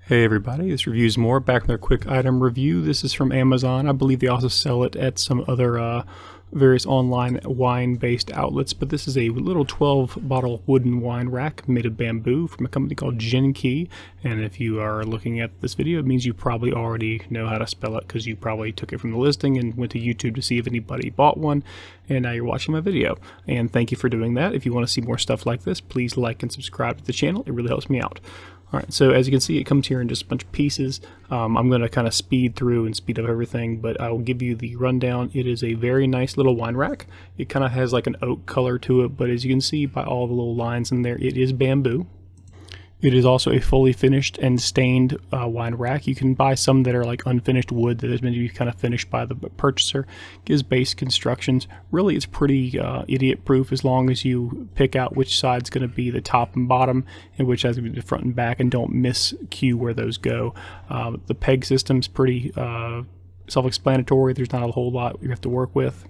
Hey everybody, this review is more back with our quick item review. This is from Amazon. I believe they also sell it at some other various online wine-based outlets, but this is a little 12-bottle wooden wine rack made of bamboo from a company called Gzshengqi. And if you are looking at this video, it means you probably already know how to spell it because you probably took it from the listing and went to YouTube to see if anybody bought one, and now you're watching my video. And thank you for doing that. If you want to see more stuff like this, please like and subscribe to the channel. It really helps me out. Alright, so as you can see, it comes here in just a bunch of pieces. I'm going to kind of speed through and speed up everything, but I'll give you the rundown. It is a very nice little wine rack. It kind of has like an oak color to it, but as you can see by all the little lines in there, it is bamboo. It is also a fully finished and stained wine rack. You can buy some that are like unfinished wood that has been kind of finished by the purchaser. Gives base constructions. Really, it's pretty idiot-proof as long as you pick out which side's going to be the top and bottom and which side's going to be the front and back, and don't miscue where those go. The peg system's pretty self-explanatory. There's not a whole lot you have to work with.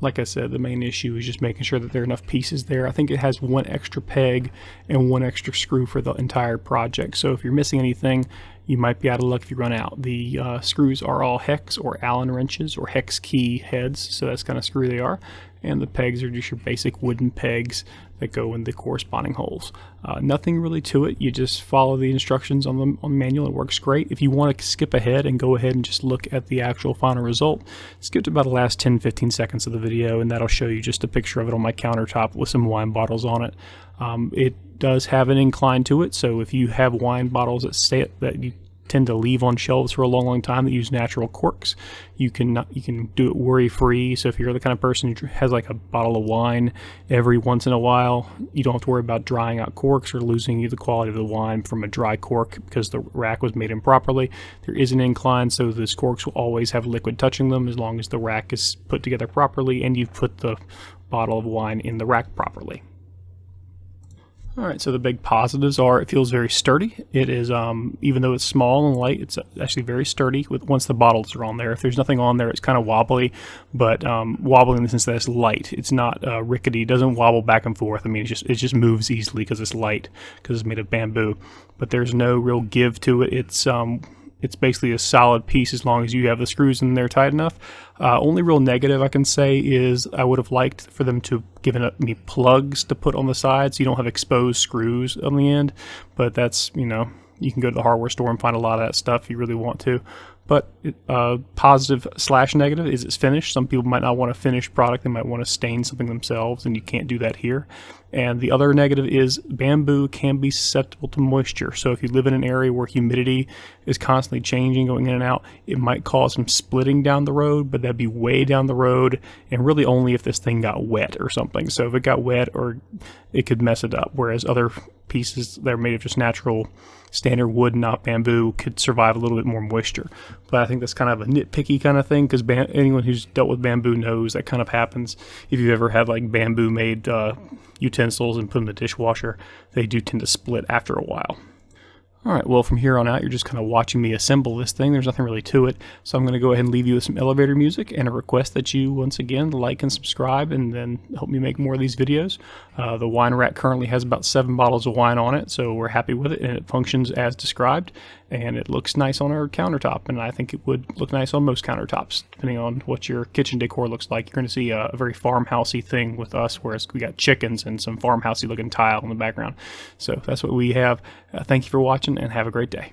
Like I said, the main issue is just making sure that there are enough pieces there. I think it has one extra peg and one extra screw for the entire project. So if you're missing anything, you might be out of luck if you run out. The screws are all hex or Allen wrenches or hex key heads, so that's kind of screw they are. And the pegs are just your basic wooden pegs that go in the corresponding holes. Nothing really to it. You just follow the instructions on the manual. It works great. If you want to skip ahead and go ahead and just look at the actual final result, skip to about the last 10-15 seconds of the video, and that'll show you just a picture of it on my countertop with some wine bottles on it. It does have an incline to it, so if you have wine bottles that you tend to leave on shelves for a long time that use natural corks, you can do it worry-free. So if you're the kind of person who has like a bottle of wine every once in a while, you don't have to worry about drying out corks or losing the quality of the wine from a dry cork because the rack was made improperly. There is an incline, so those corks will always have liquid touching them as long as the rack is put together properly and you've put the bottle of wine in the rack properly. Alright, so the big positives are it feels very sturdy. It is, even though it's small and light, it's actually very sturdy once the bottles are on there. If there's nothing on there, it's kind of wobbly, but wobbly in the sense that it's light. It's not rickety. It doesn't wobble back and forth. I mean, it just moves easily because it's light, because it's made of bamboo. But there's no real give to it. It's basically a solid piece as long as you have the screws in there tight enough. Only real negative I can say is I would have liked for them to given me plugs to put on the side so you don't have exposed screws on the end. But that's, you know, you can go to the hardware store and find a lot of that stuff if you really want to. But positive/negative is it's finished. Some people might not want a finished product. They might want to stain something themselves, and you can't do that here. And the other negative is bamboo can be susceptible to moisture. So if you live in an area where humidity is constantly changing, going in and out, it might cause some splitting down the road, but that'd be way down the road, and really only if this thing got wet or something. So if it got wet, or it could mess it up, whereas other pieces that are made of just natural standard wood, not bamboo, could survive a little bit more moisture. But I think that's kind of a nitpicky kind of thing, because anyone who's dealt with bamboo knows that kind of happens. If you've ever had like bamboo made utensils and put them in the dishwasher, they do tend to split after a while. Alright, well, from here on out, you're just kind of watching me assemble this thing. There's nothing really to it. So I'm going to go ahead and leave you with some elevator music and a request that you, once again, like and subscribe and then help me make more of these videos. The wine rack currently has about 7 bottles of wine on it, so we're happy with it, and it functions as described. And it looks nice on our countertop, and I think it would look nice on most countertops, depending on what your kitchen decor looks like. You're going to see a very farmhousey thing with us, whereas we got chickens and some farmhousey looking tile in the background. So that's what we have. Thank you for watching, and have a great day.